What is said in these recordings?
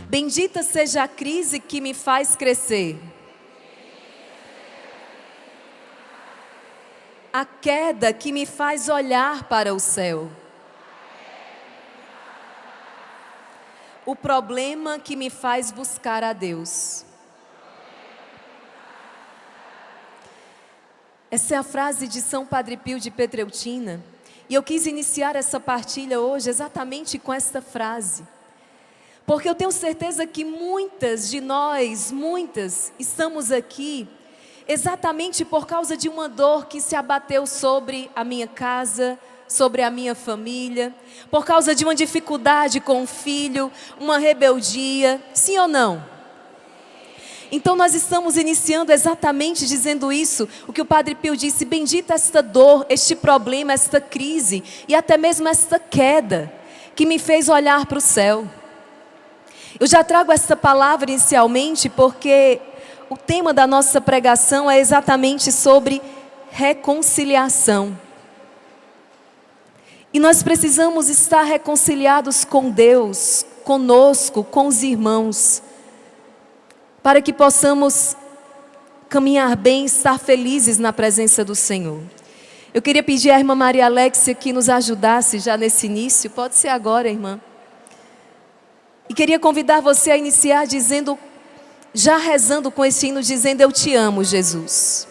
Bendita seja a crise que me faz crescer. A queda que me faz olhar para o céu. O problema que me faz buscar a Deus. Essa é a frase de São Padre Pio de Pietrelcina. E eu quis iniciar essa partilha hoje exatamente com esta frase. Porque eu tenho certeza que muitas de nós, estamos aqui exatamente por causa de uma dor que se abateu sobre a minha casa, sobre a minha família, por causa de uma dificuldade com o filho, uma rebeldia, sim ou não? Então nós estamos iniciando exatamente dizendo isso, o que o Padre Pio disse: bendita esta dor, este problema, esta crise e até mesmo esta queda que me fez olhar para o céu. Eu já trago esta palavra inicialmente porque o tema da nossa pregação é exatamente sobre reconciliação. E nós precisamos estar reconciliados com Deus, conosco, com os irmãos, para que possamos caminhar bem, estar felizes na presença do Senhor. Eu queria pedir à irmã Maria Alexia que nos ajudasse já nesse início. Pode ser agora, irmã. E queria convidar você a iniciar dizendo, já rezando com esse hino, dizendo: eu te amo, Jesus.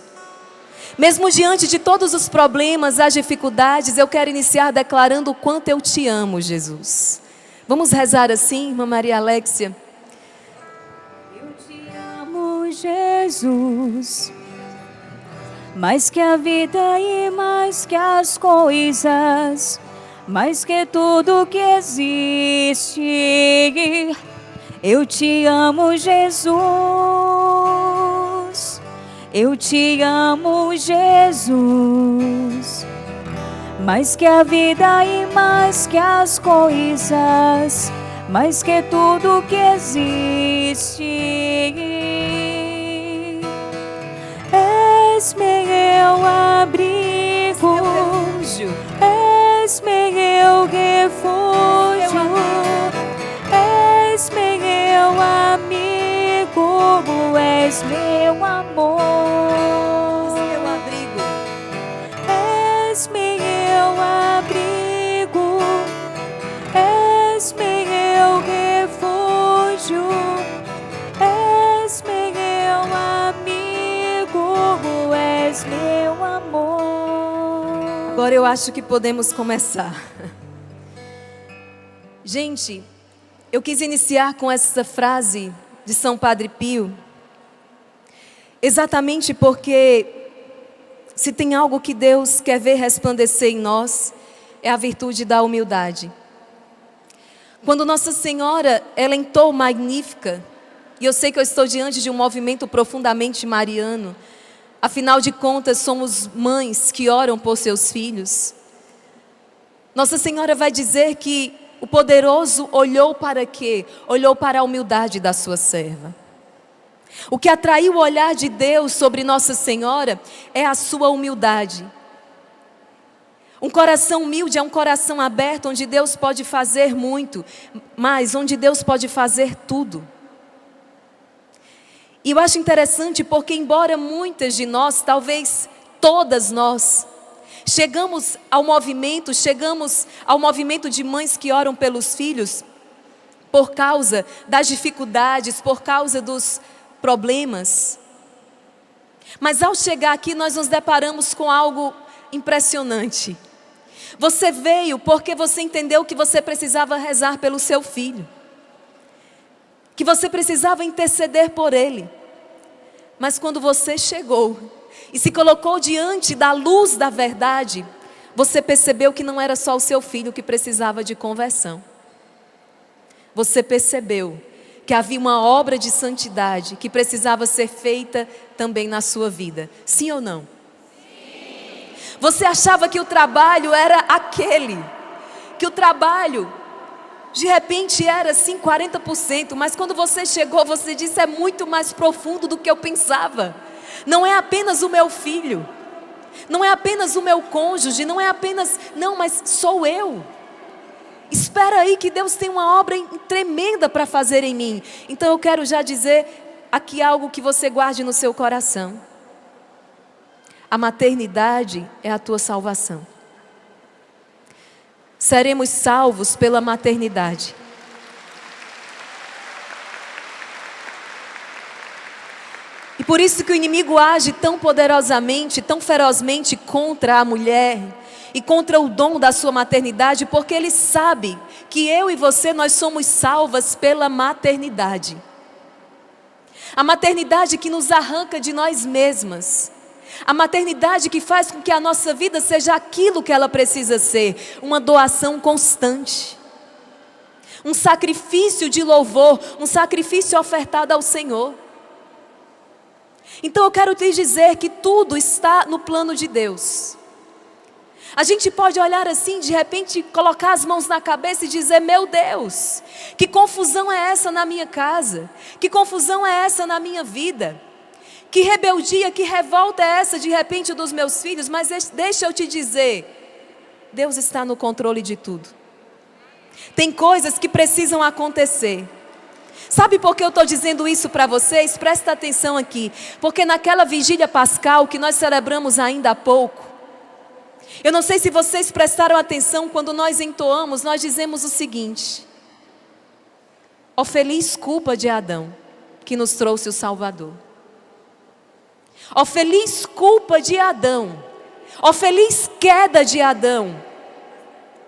Mesmo diante de todos os problemas, as dificuldades, eu quero iniciar declarando o quanto eu te amo, Jesus. Vamos rezar assim, irmã Maria Alexia? Eu te amo, Jesus, mais que a vida e mais que as coisas, mais que tudo que existe. Eu te amo, Jesus. Eu te amo, Jesus, mais que a vida e mais que as coisas, mais que tudo que existe. És meu abrigo, és meu refúgio, és meu amigo, és meu amor, és meu abrigo, és meu refúgio, és meu amigo, és meu amor. Agora eu acho que podemos começar. Gente, eu quis iniciar com essa frase de São Padre Pio, exatamente porque se tem algo que Deus quer ver resplandecer em nós, é a virtude da humildade. Quando Nossa Senhora, ela entrou magnífica, e eu sei que eu estou diante de um movimento profundamente mariano, afinal de contas somos mães que oram por seus filhos. Nossa Senhora vai dizer que o poderoso olhou para quê? Olhou para a humildade da sua serva. O que atraiu o olhar de Deus sobre Nossa Senhora é a sua humildade. Um coração humilde é um coração aberto, onde Deus pode fazer muito, mas onde Deus pode fazer tudo. E eu acho interessante porque, embora muitas de nós, talvez todas nós, chegamos ao movimento de mães que oram pelos filhos, por causa das dificuldades, por causa dos problemas. Mas ao chegar aqui nós nos deparamos com algo impressionante. Você veio porque você entendeu que você precisava rezar pelo seu filho, que você precisava interceder por ele. Mas quando você chegou e se colocou diante da luz da verdade, você percebeu que não era só o seu filho que precisava de conversão. Você percebeu que havia uma obra de santidade que precisava ser feita também na sua vida. Sim ou não? Sim. Você achava que o trabalho era aquele, que o trabalho de repente era assim 40%, mas quando você chegou, você disse: é muito mais profundo do que eu pensava. Não é apenas o meu filho, não é apenas o meu cônjuge, não, mas sou eu. Espera aí que Deus tem uma obra tremenda para fazer em mim. Então eu quero já dizer aqui algo que você guarde no seu coração. A maternidade é a tua salvação. Seremos salvos pela maternidade. E por isso que o inimigo age tão poderosamente, tão ferozmente contra a mulher e contra o dom da sua maternidade, porque ele sabe que eu e você, nós somos salvas pela maternidade. A maternidade que nos arranca de nós mesmas. A maternidade que faz com que a nossa vida seja aquilo que ela precisa ser, uma doação constante. Um sacrifício de louvor, um sacrifício ofertado ao Senhor. Então eu quero te dizer que tudo está no plano de Deus. A gente pode olhar assim, de repente colocar as mãos na cabeça e dizer: meu Deus, que confusão é essa na minha casa? Que confusão é essa na minha vida? Que rebeldia, que revolta é essa de repente dos meus filhos? Mas deixa eu te dizer, Deus está no controle de tudo. Tem coisas que precisam acontecer. Sabe por que eu estou dizendo isso para vocês? Presta atenção aqui. Porque naquela vigília pascal que nós celebramos ainda há pouco, eu não sei se vocês prestaram atenção, quando nós entoamos, nós dizemos o seguinte: ó feliz culpa de Adão, que nos trouxe o Salvador. Ó feliz culpa de Adão, ó feliz queda de Adão,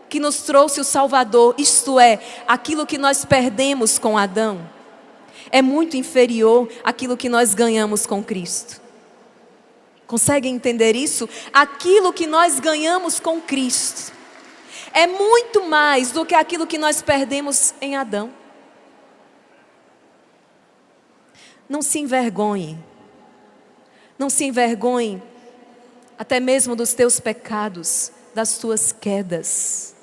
que nos trouxe o Salvador. Isto é, aquilo que nós perdemos com Adão é muito inferior àquilo que nós ganhamos com Cristo. Conseguem entender isso? Aquilo que nós ganhamos com Cristo é muito mais do que aquilo que nós perdemos em Adão. Não se envergonhe. Não se envergonhe até mesmo dos teus pecados, das tuas quedas.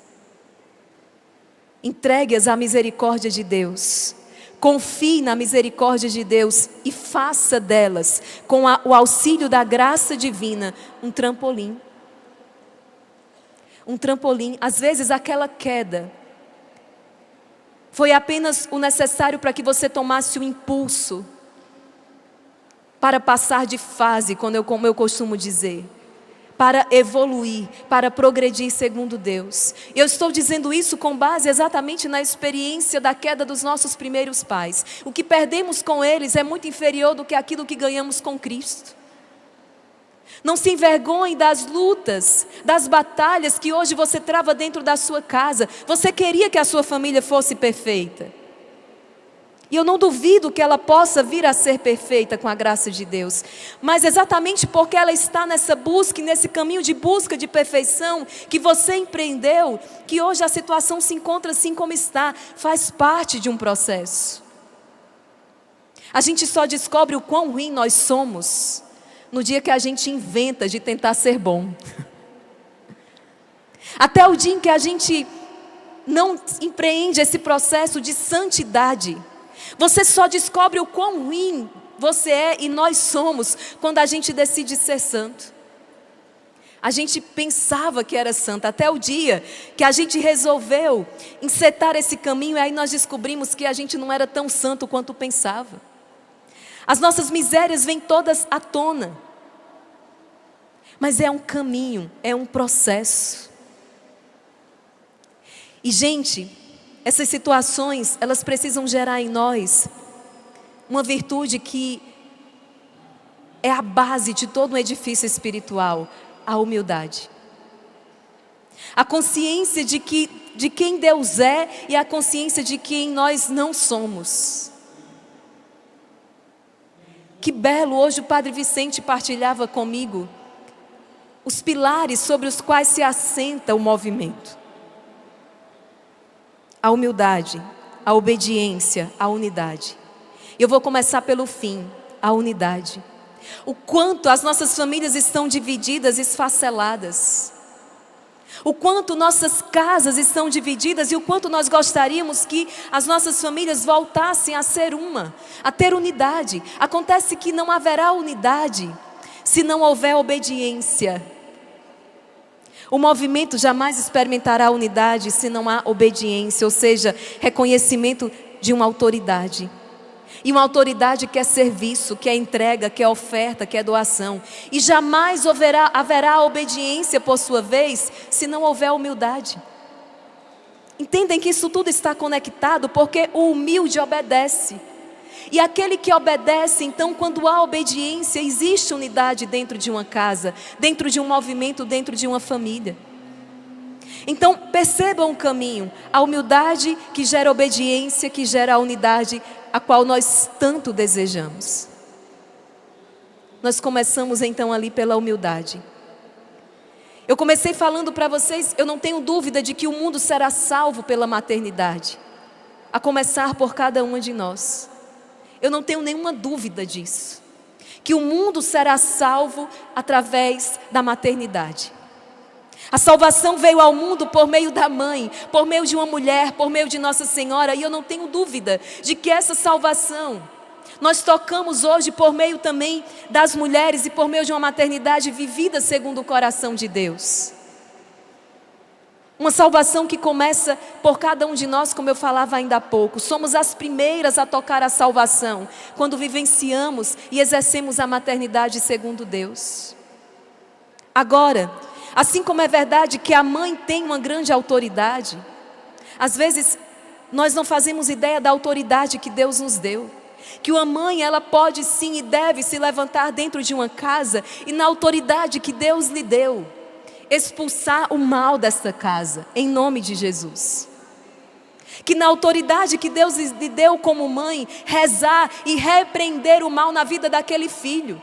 Entregue-as à misericórdia de Deus. Confie na misericórdia de Deus e faça delas, com o auxílio da graça divina, um trampolim. Um trampolim. Às vezes aquela queda foi apenas o necessário para que você tomasse o impulso para passar de fase, como eu costumo dizer, para evoluir, para progredir segundo Deus. Eu estou dizendo isso com base exatamente na experiência da queda dos nossos primeiros pais. O que perdemos com eles é muito inferior do que aquilo que ganhamos com Cristo. Não se envergonhe das lutas, das batalhas que hoje você trava dentro da sua casa. Você queria que a sua família fosse perfeita. E eu não duvido que ela possa vir a ser perfeita com a graça de Deus. Mas exatamente porque ela está nessa busca, nesse caminho de busca de perfeição que você empreendeu, que hoje a situação se encontra assim como está. Faz parte de um processo. A gente só descobre o quão ruim nós somos no dia que a gente inventa de tentar ser bom. Até o dia em que a gente não empreende esse processo de santidade. Você só descobre o quão ruim você é e nós somos quando a gente decide ser santo. A gente pensava que era santo até o dia que a gente resolveu encetar esse caminho, e aí nós descobrimos que a gente não era tão santo quanto pensava. As nossas misérias vêm todas à tona. Mas é um caminho, é um processo. E gente, essas situações, elas precisam gerar em nós uma virtude que é a base de todo um edifício espiritual: a humildade. A consciência de quem Deus é e a consciência de quem nós não somos. Que belo, hoje o Padre Vicente partilhava comigo os pilares sobre os quais se assenta o movimento. A humildade, a obediência, a unidade. Eu vou começar pelo fim, a unidade. O quanto as nossas famílias estão divididas, esfaceladas. O quanto nossas casas estão divididas e o quanto nós gostaríamos que as nossas famílias voltassem a ser uma, a ter unidade. Acontece que não haverá unidade se não houver obediência. O movimento jamais experimentará unidade se não há obediência, ou seja, reconhecimento de uma autoridade. E uma autoridade que é serviço, que é entrega, que é oferta, que é doação. E jamais haverá obediência por sua vez, se não houver humildade. Entendem que isso tudo está conectado, porque o humilde obedece. E aquele que obedece, então, quando há obediência, existe unidade dentro de uma casa, dentro de um movimento, dentro de uma família. Então, percebam o caminho, a humildade que gera obediência, que gera a unidade, a qual nós tanto desejamos. Nós começamos então ali pela humildade. Eu comecei falando para vocês, eu não tenho dúvida de que o mundo será salvo pela maternidade, a começar por cada uma de nós. Eu não tenho nenhuma dúvida disso, que o mundo será salvo através da maternidade. A salvação veio ao mundo por meio da mãe, por meio de uma mulher, por meio de Nossa Senhora, e eu não tenho dúvida de que essa salvação nós tocamos hoje por meio também das mulheres e por meio de uma maternidade vivida segundo o coração de Deus. Uma salvação que começa por cada um de nós, como eu falava ainda há pouco. Somos as primeiras a tocar a salvação quando vivenciamos e exercemos a maternidade segundo Deus. Agora, assim como é verdade que a mãe tem uma grande autoridade, às vezes nós não fazemos ideia da autoridade que Deus nos deu. Que uma mãe, ela pode sim e deve se levantar dentro de uma casa e na autoridade que Deus lhe deu, expulsar o mal desta casa, em nome de Jesus. Que na autoridade que Deus lhe deu como mãe, rezar e repreender o mal na vida daquele filho,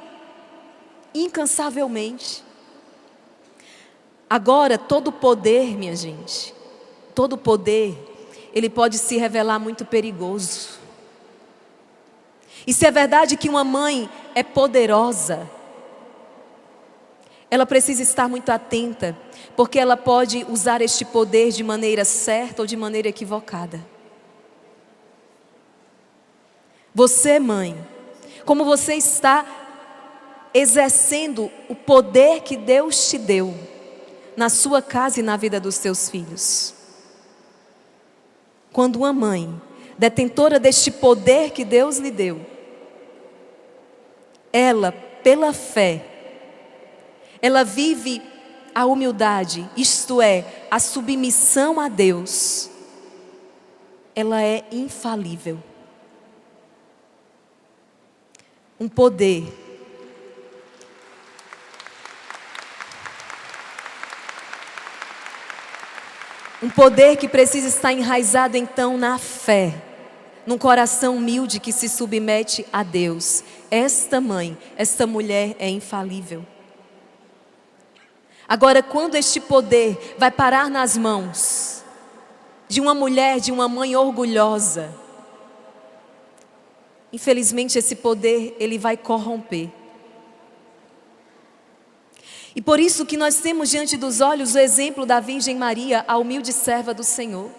incansavelmente. Agora, todo poder, minha gente, todo poder, ele pode se revelar muito perigoso. E se é verdade que uma mãe é poderosa, ela precisa estar muito atenta, porque ela pode usar este poder de maneira certa ou de maneira equivocada. Você, mãe, como você está exercendo o poder que Deus te deu na sua casa e na vida dos seus filhos? Quando uma mãe, detentora deste poder que Deus lhe deu, ela, pela fé, ela vive a humildade, isto é, a submissão a Deus, ela é infalível. Um poder que precisa estar enraizado então na fé, num coração humilde que se submete a Deus. Esta mãe, esta mulher é infalível. Agora, quando este poder vai parar nas mãos de uma mulher, de uma mãe orgulhosa, infelizmente esse poder, ele vai corromper. E por isso que nós temos diante dos olhos o exemplo da Virgem Maria, a humilde serva do Senhor.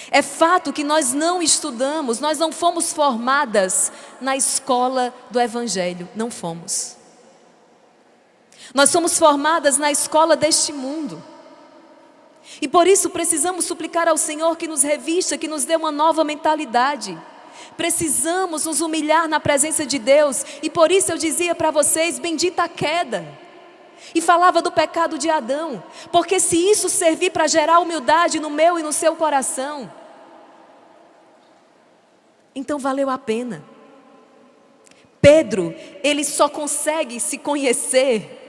É fato que nós não estudamos, nós não fomos formadas na escola do Evangelho, não fomos. Nós somos formadas na escola deste mundo. E por isso precisamos suplicar ao Senhor que nos revista, que nos dê uma nova mentalidade. Precisamos nos humilhar na presença de Deus. E por isso eu dizia para vocês, bendita a queda. E falava do pecado de Adão, porque se isso servir para gerar humildade no meu e no seu coração, então valeu a pena. Pedro, ele só consegue se conhecer,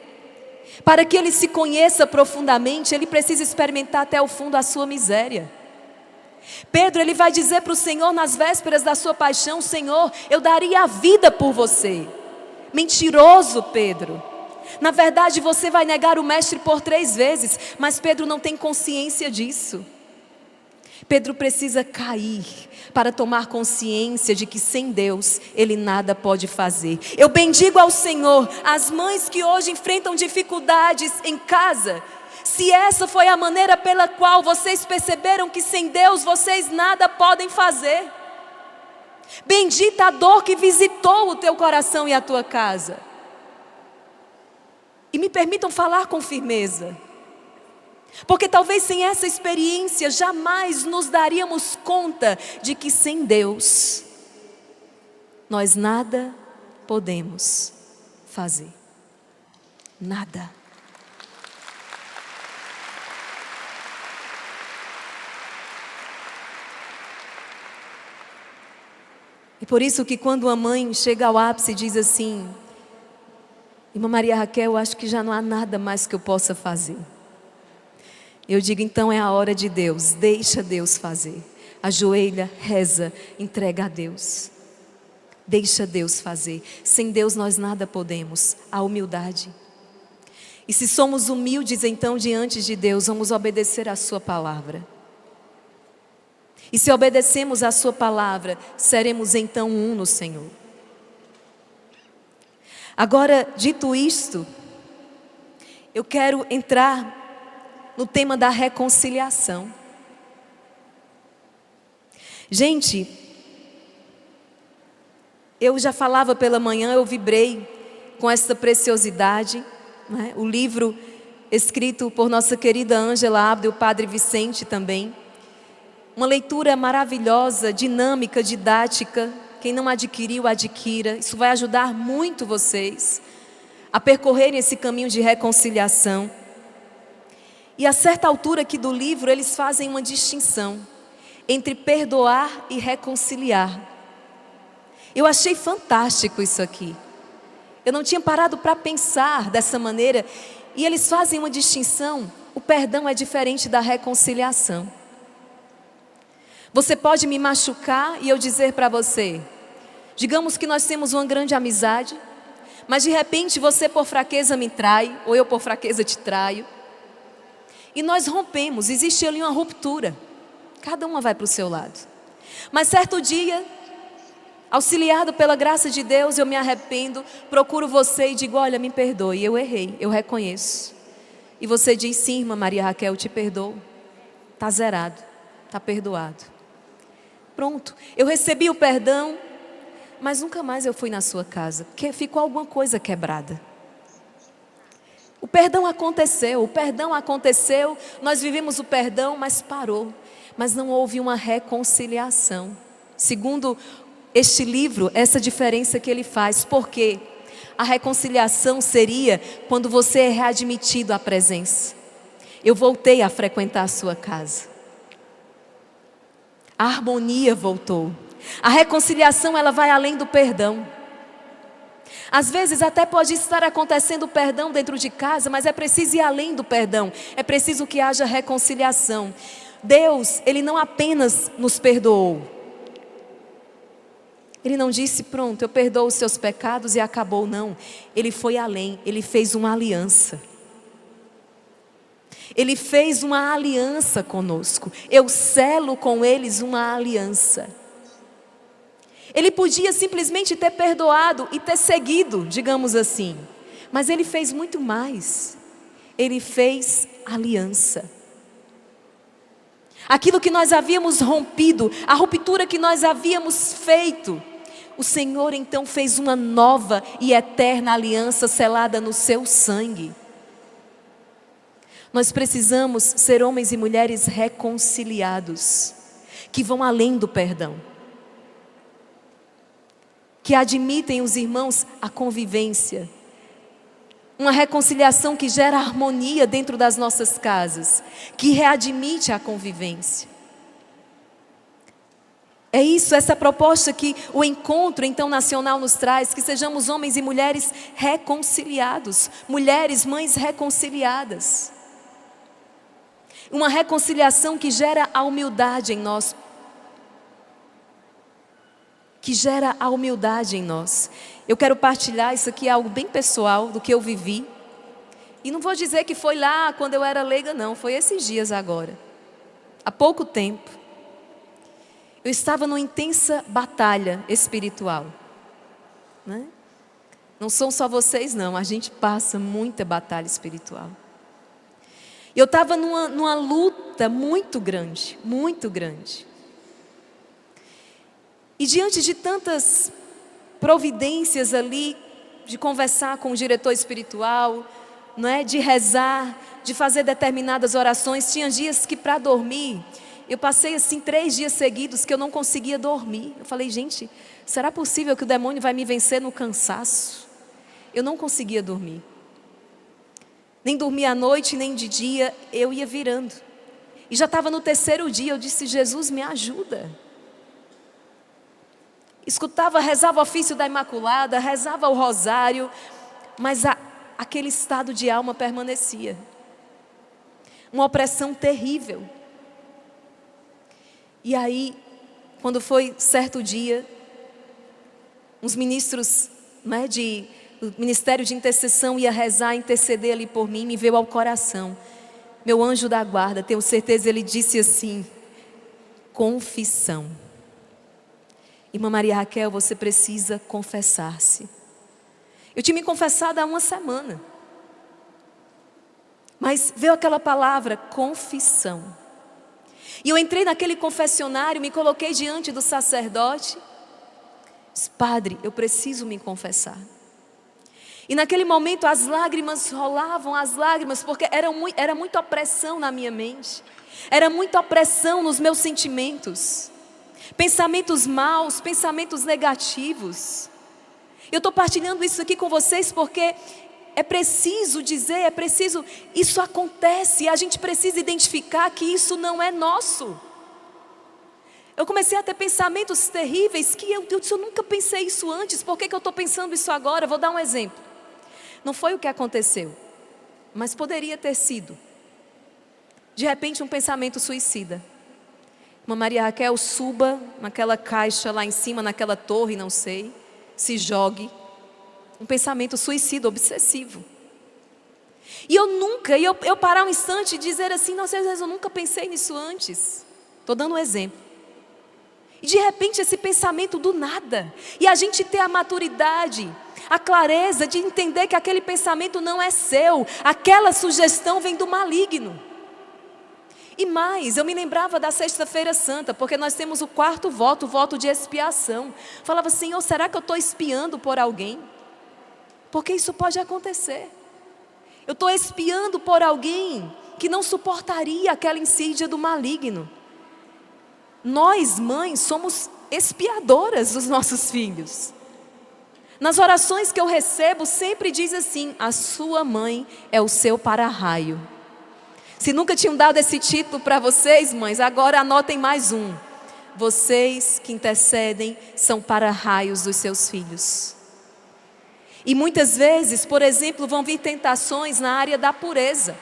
para que ele se conheça profundamente, ele precisa experimentar até o fundo a sua miséria. Pedro, ele vai dizer para o Senhor nas vésperas da sua paixão: Senhor, eu daria a vida por você. Mentiroso, Pedro. Na verdade você vai negar o mestre por 3 vezes, mas Pedro não tem consciência disso. Pedro precisa cair para tomar consciência de que sem Deus ele nada pode fazer. Eu bendigo ao Senhor as mães que hoje enfrentam dificuldades em casa. Se essa foi a maneira pela qual vocês perceberam que sem Deus vocês nada podem fazer, bendita a dor que visitou o teu coração e a tua casa. E me permitam falar com firmeza, Porque talvez sem essa experiência jamais nos daríamos conta de que sem Deus nós nada podemos fazer. Nada. E por isso que quando a mãe chega ao ápice e diz assim: irmã Maria Raquel, eu acho que já não há nada mais que eu possa fazer. Eu digo, então é a hora de Deus, deixa Deus fazer. Ajoelha, reza, entrega a Deus. Deixa Deus fazer. Sem Deus nós nada podemos. A humildade. E se somos humildes então diante de Deus, vamos obedecer a sua palavra. E se obedecemos a sua palavra, seremos então um no Senhor. Agora, dito isto, eu quero entrar no tema da reconciliação. Gente, eu já falava pela manhã, eu vibrei com essa preciosidade, né? O livro escrito por nossa querida Ângela Abdo e o Padre Vicente também. Uma leitura maravilhosa, dinâmica, didática. Quem não adquiriu, adquira. Isso vai ajudar muito vocês a percorrerem esse caminho de reconciliação. E a certa altura aqui do livro, eles fazem uma distinção entre perdoar e reconciliar. Eu achei fantástico isso aqui. Eu não tinha parado para pensar dessa maneira. E eles fazem uma distinção. O perdão é diferente da reconciliação. Você pode me machucar e eu dizer para você, digamos que nós temos uma grande amizade, mas de repente você por fraqueza me trai, ou eu por fraqueza te traio. E nós rompemos, existe ali uma ruptura. Cada uma vai para o seu lado. Mas certo dia, auxiliado pela graça de Deus, eu me arrependo, procuro você e digo, olha, me perdoe, eu errei, eu reconheço. E você diz, sim, irmã Maria Raquel, eu te perdoo. Está zerado, está perdoado. Pronto, eu recebi o perdão, mas nunca mais eu fui na sua casa, porque ficou alguma coisa quebrada. O perdão aconteceu, nós vivemos o perdão, mas parou. Mas não houve uma reconciliação. Segundo este livro, essa diferença que ele faz. Por quê? A reconciliação seria quando você é readmitido à presença. Eu voltei a frequentar a sua casa. A harmonia voltou. A reconciliação, ela vai além do perdão. Às vezes até pode estar acontecendo o perdão dentro de casa, mas é preciso ir além do perdão. É preciso que haja reconciliação. Deus, Ele não apenas nos perdoou. Ele não disse, pronto, eu perdoo os seus pecados e acabou, não. Ele foi além, Ele fez uma aliança. Ele fez uma aliança conosco. Eu selo com eles uma aliança. Ele podia simplesmente ter perdoado e ter seguido, digamos assim. Mas Ele fez muito mais. Ele fez aliança. Aquilo que nós havíamos rompido, a ruptura que nós havíamos feito, o Senhor então fez uma nova e eterna aliança selada no seu sangue. Nós precisamos ser homens e mulheres reconciliados, que vão além do perdão, que admitem os irmãos à convivência, uma reconciliação que gera harmonia dentro das nossas casas, que readmite a convivência. É isso, essa proposta que o encontro então nacional nos traz, que sejamos homens e mulheres reconciliados, mulheres, mães reconciliadas. Uma reconciliação que gera a humildade em nós. Eu quero partilhar, isso aqui é algo bem pessoal do que eu vivi. E não vou dizer que foi lá quando eu era leiga, não. Foi esses dias agora. Há pouco tempo. Eu estava numa intensa batalha espiritual. Né? Não são só vocês, não. A gente passa muita batalha espiritual. Eu estava numa luta muito grande, muito grande. E diante de tantas providências ali, de conversar com o diretor espiritual, não é? De rezar, de fazer determinadas orações. Tinha dias que para dormir, eu passei assim 3 dias seguidos que eu não conseguia dormir. Eu falei, gente, será possível que o demônio vai me vencer no cansaço? Eu não conseguia dormir. Nem dormia à noite, nem de dia, eu ia virando. E já estava no 3º dia, eu disse, Jesus, me ajuda. Escutava, rezava o ofício da Imaculada, rezava o rosário, mas aquele estado de alma permanecia. Uma opressão terrível. E aí, quando foi certo dia, uns ministros, né, do Ministério de Intercessão ia rezar, interceder ali por mim, me veio ao coração. Meu anjo da guarda, tenho certeza, ele disse assim, confissão. Irmã Maria Raquel, você precisa confessar-se. Eu tinha me confessado há 1 semana. Mas veio aquela palavra, confissão. E eu entrei naquele confessionário, me coloquei diante do sacerdote. Disse, Padre, eu preciso me confessar. E naquele momento as lágrimas rolavam, as lágrimas, porque era muita opressão na minha mente. Era muita opressão nos meus sentimentos. Pensamentos maus, pensamentos negativos. Eu estou partilhando isso aqui com vocês porque é preciso dizer, isso acontece, e a gente precisa identificar que isso não é nosso. Eu comecei a ter pensamentos terríveis que eu nunca pensei isso antes, por que eu estou pensando isso agora? Vou dar um exemplo. Não foi o que aconteceu, mas poderia ter sido. De repente um pensamento suicida. Irmã Maria Raquel, suba naquela caixa lá em cima, naquela torre, não sei, se jogue. Um pensamento suicida, obsessivo. E eu parar um instante e dizer assim, nossa, às vezes eu nunca pensei nisso antes. Estou dando um exemplo. E de repente esse pensamento do nada. E a gente ter a maturidade, a clareza de entender que aquele pensamento não é seu. Aquela sugestão vem do maligno. E mais, eu me lembrava da Sexta-feira Santa, porque nós temos o 4º voto, o voto de expiação. Falava, Senhor, será que eu estou espiando por alguém? Porque isso pode acontecer. Eu estou espiando por alguém que não suportaria aquela insídia do maligno. Nós, mães, somos expiadoras dos nossos filhos. Nas orações que eu recebo, sempre diz assim, a sua mãe é o seu para-raio. Se nunca tinham dado esse título para vocês, mães, agora anotem mais um. Vocês que intercedem são para-raios dos seus filhos. E muitas vezes, por exemplo, vão vir tentações na área da pureza.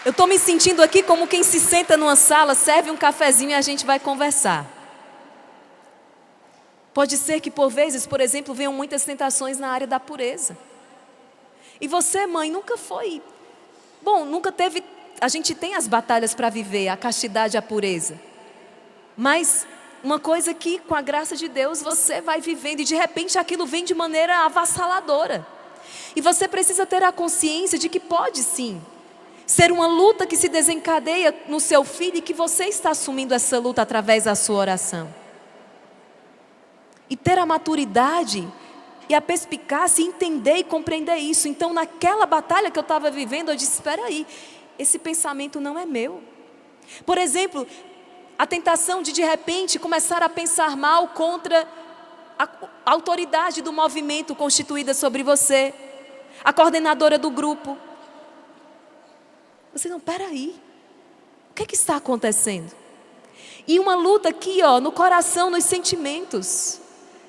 Eu estou me sentindo aqui como quem se senta numa sala, serve um cafezinho e a gente vai conversar. Pode ser que por vezes, por exemplo, venham muitas tentações na área da pureza. E você, mãe, nunca foi. Bom, nunca teve. A gente tem as batalhas para viver, a castidade, a pureza. Mas uma coisa que, com a graça de Deus, você vai vivendo e de repente aquilo vem de maneira avassaladora. E você precisa ter a consciência de que pode sim ser uma luta que se desencadeia no seu filho e que você está assumindo essa luta através da sua oração. E ter a maturidade e a perspicácia, entender e compreender isso. Então naquela batalha que eu estava vivendo, eu disse, espera aí, esse pensamento não é meu. Por exemplo, a tentação de repente começar a pensar mal contra a autoridade do movimento constituída sobre você, a coordenadora do grupo. Você não, espera aí, o que é que está acontecendo? E uma luta aqui, no coração, nos sentimentos.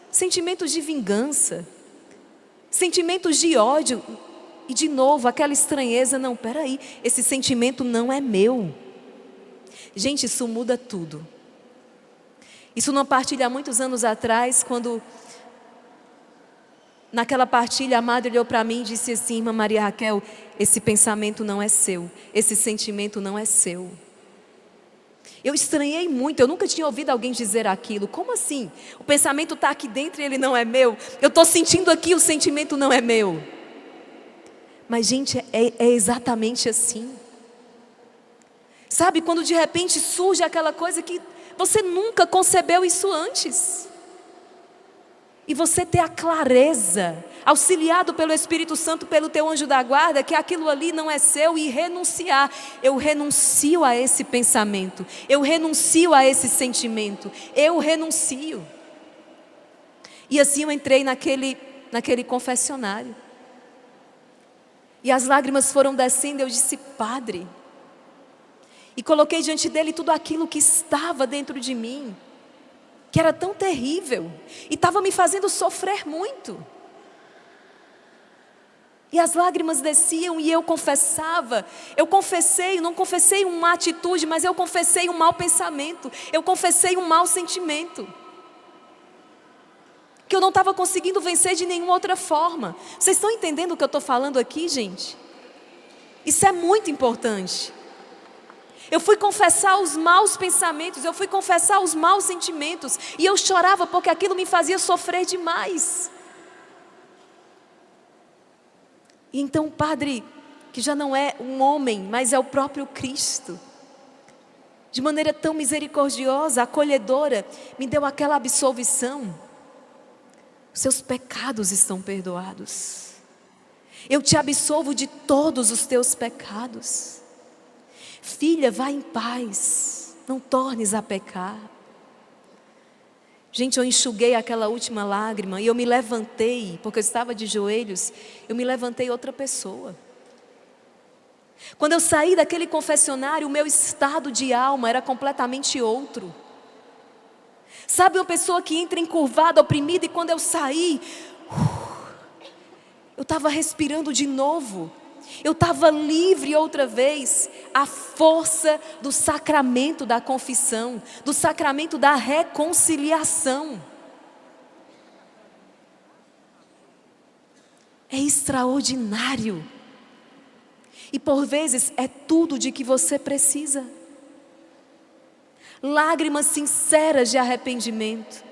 Sentimentos de vingança, sentimentos de ódio. E de novo, aquela estranheza, não, peraí, esse sentimento não é meu. Gente, isso muda tudo. Isso numa partilha há muitos anos atrás, quando naquela partilha a madre olhou para mim e disse assim, irmã Maria Raquel, esse pensamento não é seu, esse sentimento não é seu. Eu estranhei muito, eu nunca tinha ouvido alguém dizer aquilo. Como assim? O pensamento está aqui dentro e ele não é meu. Eu estou sentindo aqui, o sentimento não é meu. Mas gente, é exatamente assim. Sabe, quando de repente surge aquela coisa que você nunca concebeu isso antes. E você ter a clareza auxiliado pelo Espírito Santo, pelo teu anjo da guarda, que aquilo ali não é seu e renunciar. Eu renuncio a esse pensamento, eu renuncio a esse sentimento, eu renuncio. E assim eu entrei naquele confessionário. E as lágrimas foram descendo, eu disse: Padre. E coloquei diante dele tudo aquilo que estava dentro de mim, que era tão terrível, e estava me fazendo sofrer muito. E as lágrimas desciam e eu confessava. Eu confessei, não confessei uma atitude, mas eu confessei um mau pensamento, eu confessei um mau sentimento, que eu não estava conseguindo vencer de nenhuma outra forma. Vocês estão entendendo o que eu estou falando aqui, gente? Isso é muito importante. Eu fui confessar os maus pensamentos, eu fui confessar os maus sentimentos, e eu chorava porque aquilo me fazia sofrer demais. E então o Padre, que já não é um homem, mas é o próprio Cristo, de maneira tão misericordiosa, acolhedora, me deu aquela absolvição: seus pecados estão perdoados, eu te absolvo de todos os teus pecados. Filha, vá em paz, não tornes a pecar. Gente, eu enxuguei aquela última lágrima e eu me levantei, porque eu estava de joelhos, eu me levantei outra pessoa. Quando eu saí daquele confessionário, o meu estado de alma era completamente outro. Sabe, uma pessoa que entra encurvada, oprimida, e quando eu saí, eu estava respirando de novo. Eu estava livre outra vez. A força do sacramento da confissão, do sacramento da reconciliação. É extraordinário. E por vezes é tudo de que você precisa. Lágrimas sinceras de arrependimento.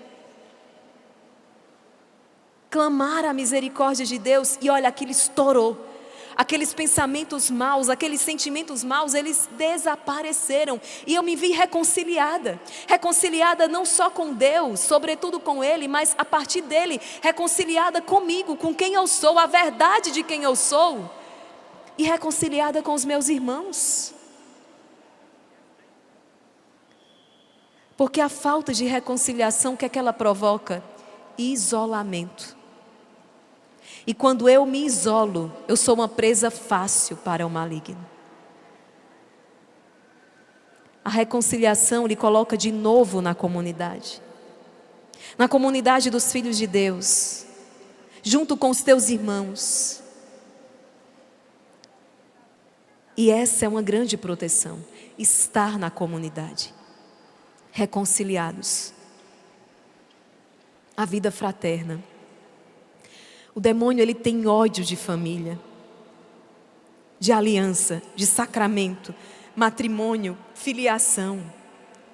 Clamar a misericórdia de Deus, e olha, aquilo estourou. Aqueles pensamentos maus, aqueles sentimentos maus, eles desapareceram. E eu me vi reconciliada. Reconciliada não só com Deus, sobretudo com Ele, mas a partir dele, reconciliada comigo, com quem eu sou, a verdade de quem eu sou. E reconciliada com os meus irmãos. Porque a falta de reconciliação, o que é que ela provoca? Isolamento. E quando eu me isolo, eu sou uma presa fácil para o maligno. A reconciliação lhe coloca de novo na comunidade. Na comunidade dos filhos de Deus. Junto com os teus irmãos. E essa é uma grande proteção. Estar na comunidade. Reconciliados. A vida fraterna. O demônio, ele tem ódio de família, de aliança, de sacramento, matrimônio, filiação.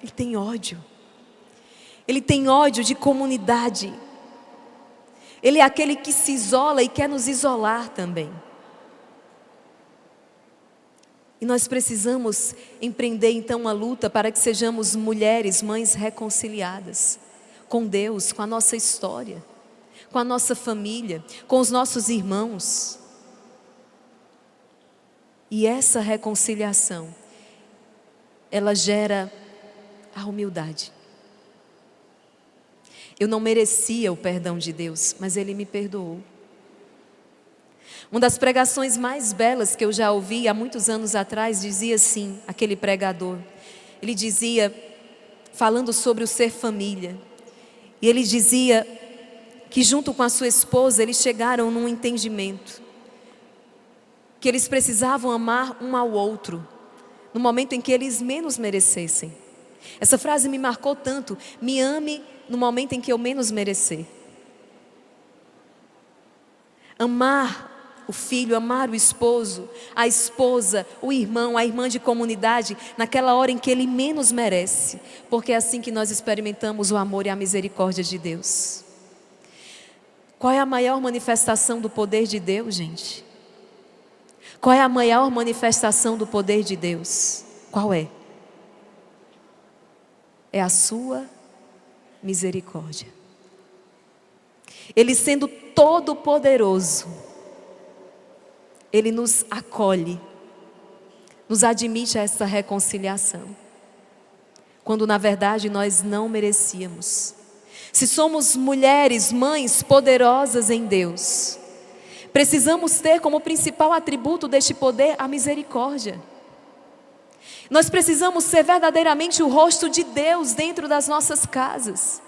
Ele tem ódio. Ele tem ódio de comunidade. Ele é aquele que se isola e quer nos isolar também. E nós precisamos empreender então uma luta para que sejamos mulheres, mães reconciliadas com Deus, com a nossa história, com a nossa família, com os nossos irmãos. E essa reconciliação, ela gera a humildade. Eu não merecia o perdão de Deus, mas Ele me perdoou. Uma das pregações mais belas que eu já ouvi há muitos anos atrás, dizia assim, aquele pregador. Ele dizia, falando sobre o ser família, e ele dizia que junto com a sua esposa, eles chegaram num entendimento, que eles precisavam amar um ao outro, no momento em que eles menos merecessem. Essa frase me marcou tanto, me ame no momento em que eu menos merecer. Amar o filho, amar o esposo, a esposa, o irmão, a irmã de comunidade, naquela hora em que ele menos merece, porque é assim que nós experimentamos o amor e a misericórdia de Deus. Qual é a maior manifestação do poder de Deus, gente? Qual é a maior manifestação do poder de Deus? Qual é? É a sua misericórdia. Ele sendo todo poderoso, Ele nos acolhe, nos admite a essa reconciliação, quando na verdade nós não merecíamos. Se somos mulheres, mães poderosas em Deus, precisamos ter como principal atributo deste poder a misericórdia. Nós precisamos ser verdadeiramente o rosto de Deus dentro das nossas casas.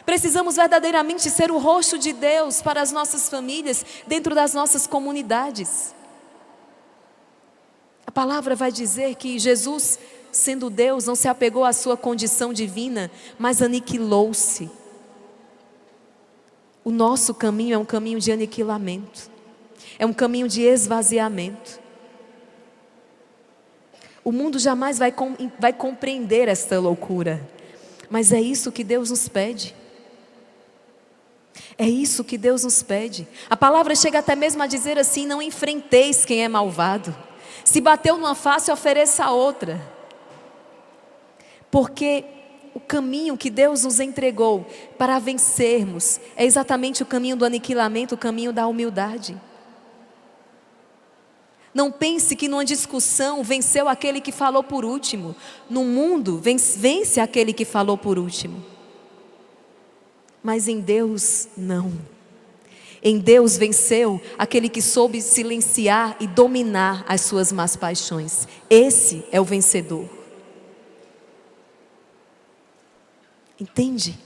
Precisamos verdadeiramente ser o rosto de Deus para as nossas famílias, dentro das nossas comunidades. A palavra vai dizer que Jesus, sendo Deus, não se apegou à sua condição divina, mas aniquilou-se. O nosso caminho é um caminho de aniquilamento, é um caminho de esvaziamento. O mundo jamais vai compreender esta loucura, mas é isso que Deus nos pede. É isso que Deus nos pede. A palavra chega até mesmo a dizer assim: não enfrenteis quem é malvado. Se bateu numa face, ofereça a outra. Porque o caminho que Deus nos entregou para vencermos é exatamente o caminho do aniquilamento, o caminho da humildade. Não pense que numa discussão venceu aquele que falou por último. No mundo vence aquele que falou por último. Mas em Deus não. Em Deus venceu aquele que soube silenciar e dominar as suas más paixões. Esse é o vencedor. Entende?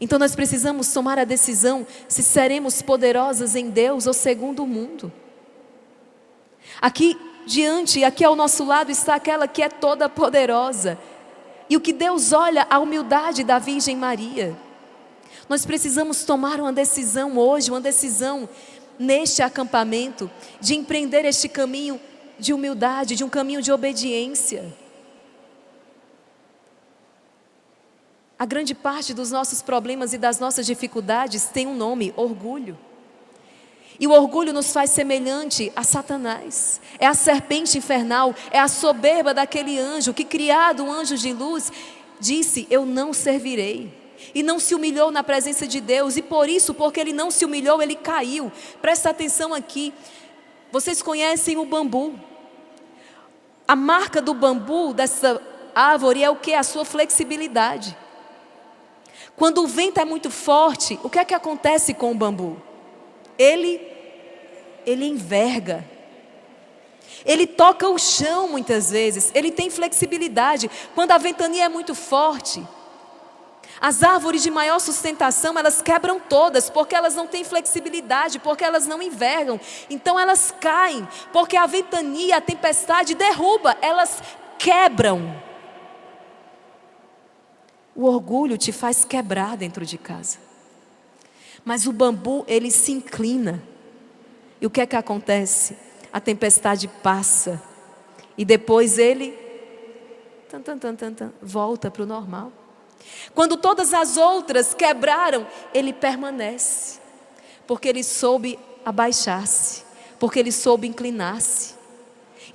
Então nós precisamos tomar a decisão se seremos poderosas em Deus ou segundo o mundo. Aqui ao nosso lado está aquela que é toda poderosa. E o que Deus olha, a humildade da Virgem Maria. Nós precisamos tomar uma decisão hoje, uma decisão neste acampamento, de empreender este caminho de humildade, de um caminho de obediência. A grande parte dos nossos problemas e das nossas dificuldades tem um nome: orgulho. E o orgulho nos faz semelhante a Satanás. É a serpente infernal, é a soberba daquele anjo que, criado um anjo de luz, disse: eu não servirei. E não se humilhou na presença de Deus. E por isso, porque ele não se humilhou, ele caiu. Presta atenção aqui. Vocês conhecem o bambu. A marca do bambu, dessa árvore, é o que? A sua flexibilidade. Quando o vento é muito forte, o que é que acontece com o bambu? Ele enverga. Ele toca o chão muitas vezes. Ele tem flexibilidade. Quando a ventania é muito forte, as árvores de maior sustentação, elas quebram todas, porque elas não têm flexibilidade, porque elas não envergam. Então elas caem, porque a ventania, a tempestade derruba, elas quebram. O orgulho te faz quebrar dentro de casa. Mas o bambu, ele se inclina. E o que é que acontece? A tempestade passa. E depois ele volta para o normal. Quando todas as outras quebraram, ele permanece. Porque ele soube abaixar-se. Porque ele soube inclinar-se.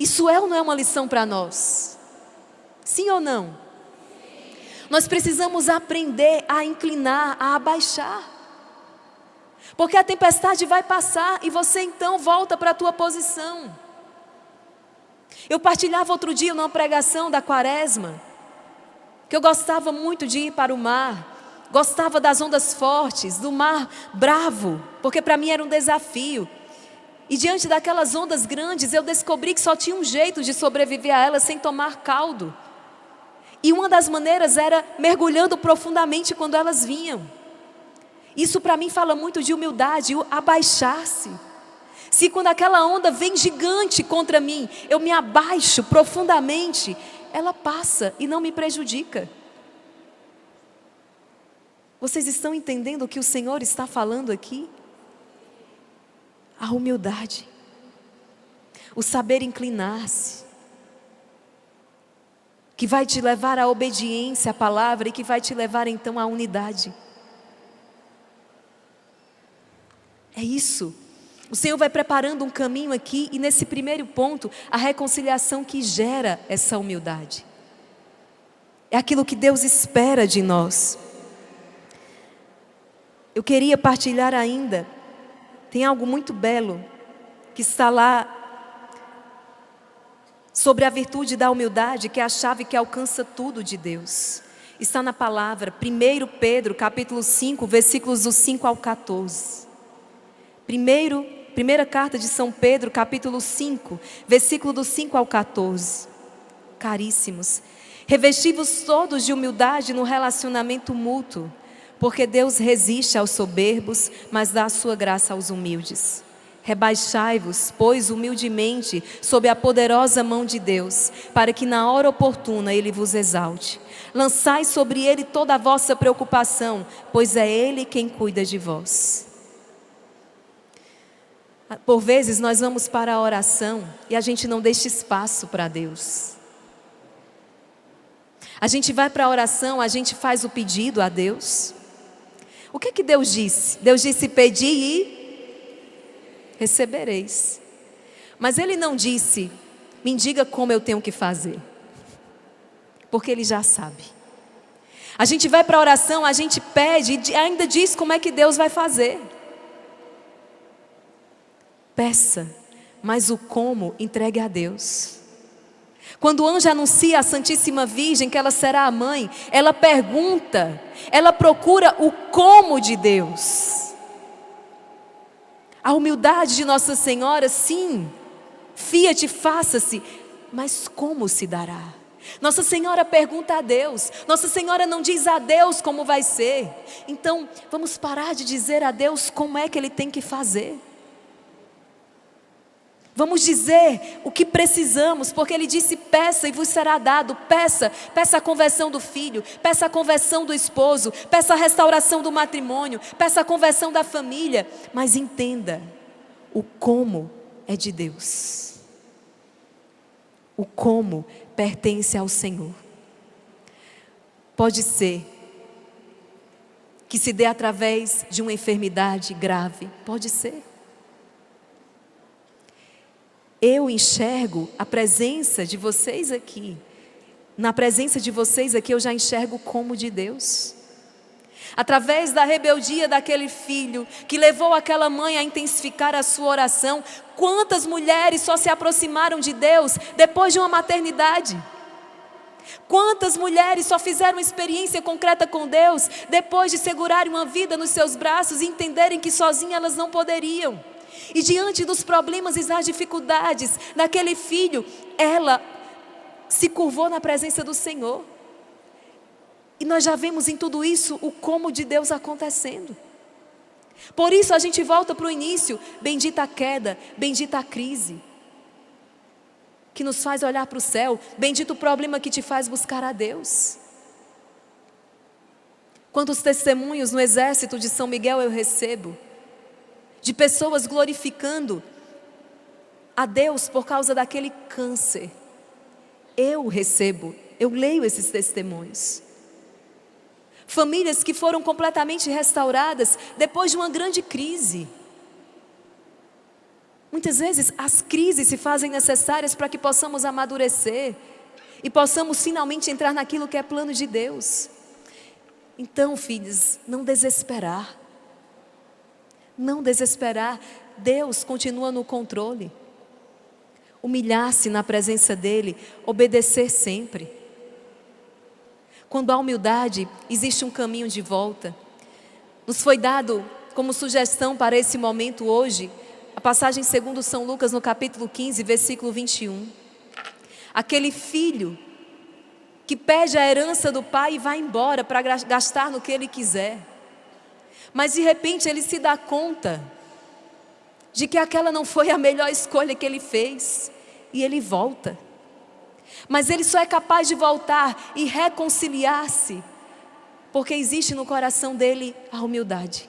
Isso é ou não é uma lição para nós? Sim ou não? Nós precisamos aprender a inclinar, a abaixar. Porque a tempestade vai passar e você então volta para a tua posição. Eu partilhava outro dia numa pregação da Quaresma, que eu gostava muito de ir para o mar, gostava das ondas fortes, do mar bravo, porque para mim era um desafio. E diante daquelas ondas grandes, eu descobri que só tinha um jeito de sobreviver a elas sem tomar caldo. E uma das maneiras era mergulhando profundamente quando elas vinham. Isso para mim fala muito de humildade, o abaixar-se. Se quando aquela onda vem gigante contra mim, eu me abaixo profundamente, ela passa e não me prejudica. Vocês estão entendendo o que o Senhor está falando aqui? A humildade, o saber inclinar-se, que vai te levar à obediência à palavra e que vai te levar então à unidade. É isso. O Senhor vai preparando um caminho aqui e nesse primeiro ponto, a reconciliação que gera essa humildade. É aquilo que Deus espera de nós. Eu queria partilhar ainda, tem algo muito belo que está lá sobre a virtude da humildade, que é a chave que alcança tudo de Deus. Está na palavra, 1 Pedro, capítulo 5, versículos do 5 ao 14. Primeira carta de São Pedro, capítulo 5, versículo do 5 ao 14. Caríssimos, revesti-vos todos de humildade no relacionamento mútuo, porque Deus resiste aos soberbos, mas dá a sua graça aos humildes. Rebaixai-vos, pois, humildemente, sob a poderosa mão de Deus, para que na hora oportuna Ele vos exalte. Lançai sobre Ele toda a vossa preocupação, pois é Ele quem cuida de vós. Por vezes nós vamos para a oração e a gente não deixa espaço para Deus. A gente vai para a oração, a gente faz o pedido a Deus. O que é que Deus disse? Deus disse: pedi e recebereis. Mas Ele não disse: me diga como eu tenho que fazer. Porque Ele já sabe. A gente vai para a oração, a gente pede e ainda diz como é que Deus vai fazer. Peça, mas o como entregue a Deus. Quando o anjo anuncia à Santíssima Virgem que ela será a mãe, ela pergunta, ela procura o como de Deus. A humildade de Nossa Senhora, sim, fia-te, faça-se, mas como se dará? Nossa Senhora pergunta a Deus, Nossa Senhora não diz a Deus como vai ser. Então, vamos parar de dizer a Deus como é que Ele tem que fazer. Vamos dizer o que precisamos, porque Ele disse: peça e vos será dado. Peça a conversão do filho, peça a conversão do esposo, peça a restauração do matrimônio, peça a conversão da família. Mas entenda, o como é de Deus. O como pertence ao Senhor. Pode ser que se dê através de uma enfermidade grave, pode ser. Eu enxergo a presença de vocês aqui. Na presença de vocês aqui eu já enxergo como de Deus. Através da rebeldia daquele filho que levou aquela mãe a intensificar a sua oração, quantas mulheres só se aproximaram de Deus depois de uma maternidade? Quantas mulheres só fizeram experiência concreta com Deus depois de segurarem uma vida nos seus braços e entenderem que sozinhas elas não poderiam? E diante dos problemas e das dificuldades daquele filho, ela se curvou na presença do Senhor. E nós já vemos em tudo isso o como de Deus acontecendo. Por isso a gente volta para o início. Bendita a queda, bendita a crise, que nos faz olhar para o céu. Bendito o problema que te faz buscar a Deus. Quantos testemunhos no exército de São Miguel eu recebo, de pessoas glorificando a Deus por causa daquele câncer. Eu recebo, eu leio esses testemunhos. Famílias que foram completamente restauradas depois de uma grande crise. Muitas vezes as crises se fazem necessárias para que possamos amadurecer e possamos finalmente entrar naquilo que é plano de Deus. Então, filhos, não desesperar. Não desesperar, Deus continua no controle. Humilhar-se na presença dEle, obedecer sempre. Quando há humildade, existe um caminho de volta. Nos foi dado como sugestão para esse momento hoje, a passagem segundo São Lucas no capítulo 15, versículo 21. Aquele filho que pede a herança do pai e vai embora para gastar no que ele quiser. Mas de repente ele se dá conta de que aquela não foi a melhor escolha que ele fez. E ele volta. Mas ele só é capaz de voltar e reconciliar-se porque existe no coração dele a humildade.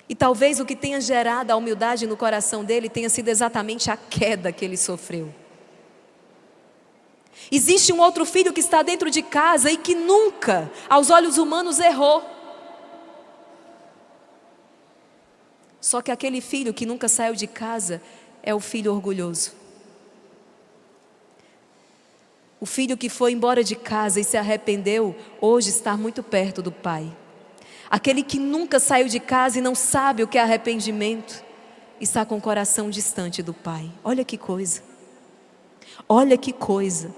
E talvez o que tenha gerado a humildade no coração dele tenha sido exatamente a queda que ele sofreu. Existe um outro filho que está dentro de casa e que nunca, aos olhos humanos, errou. Só que aquele filho que nunca saiu de casa é o filho orgulhoso. O filho que foi embora de casa e se arrependeu, hoje está muito perto do Pai. Aquele que nunca saiu de casa e não sabe o que é arrependimento, está com o coração distante do Pai. Olha que coisa. Olha que coisa.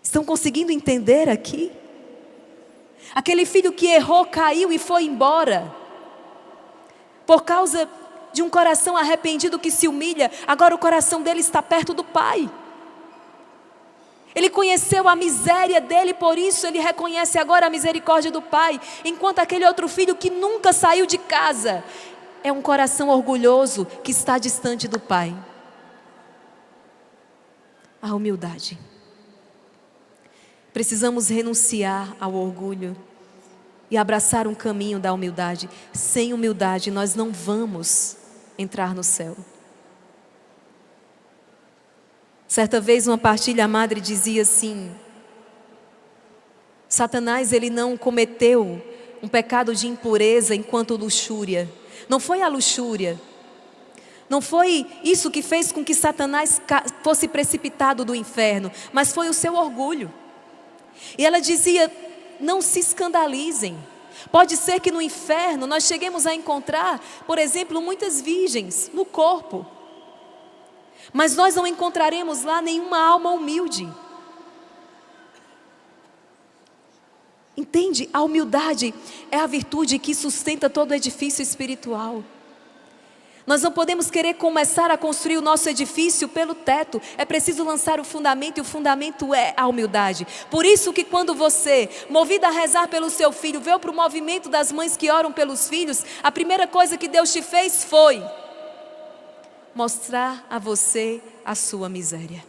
Estão conseguindo entender aqui? Aquele filho que errou, caiu e foi embora, por causa de um coração arrependido que se humilha, agora o coração dele está perto do Pai. Ele conheceu a miséria dele, por isso ele reconhece agora a misericórdia do Pai. Enquanto aquele outro filho que nunca saiu de casa, é um coração orgulhoso que está distante do Pai. A humildade. Precisamos renunciar ao orgulho e abraçar um caminho da humildade. Sem humildade nós não vamos entrar no céu. Certa vez uma partilha, a madre dizia assim: Satanás, ele não cometeu um pecado de impureza enquanto luxúria. Não foi a luxúria. Não foi isso que fez com que Satanás fosse precipitado do inferno, mas foi o seu orgulho. E ela dizia: não se escandalizem. Pode ser que no inferno nós cheguemos a encontrar, por exemplo, muitas virgens no corpo. Mas nós não encontraremos lá nenhuma alma humilde. Entende? A humildade é a virtude que sustenta todo o edifício espiritual. Nós não podemos querer começar a construir o nosso edifício pelo teto. É preciso lançar o fundamento, e o fundamento é a humildade. Por isso que quando você, movida a rezar pelo seu filho, veio para o movimento das mães que oram pelos filhos, a primeira coisa que Deus te fez foi mostrar a você a sua miséria.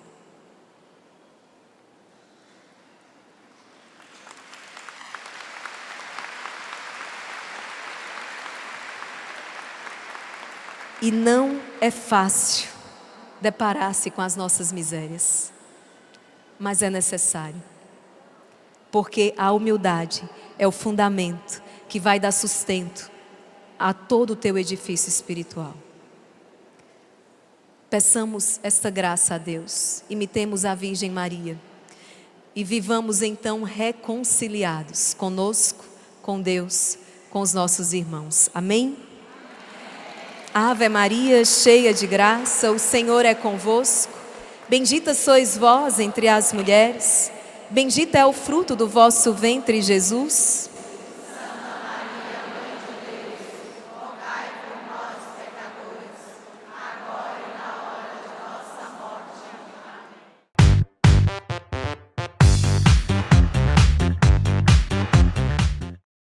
E não é fácil deparar-se com as nossas misérias, mas é necessário, porque a humildade é o fundamento que vai dar sustento a todo o teu edifício espiritual. Peçamos esta graça a Deus, imitemos a Virgem Maria e vivamos então reconciliados conosco, com Deus, com os nossos irmãos. Amém? Ave Maria, cheia de graça, o Senhor é convosco. Bendita sois vós entre as mulheres, bendito é o fruto do vosso ventre, Jesus.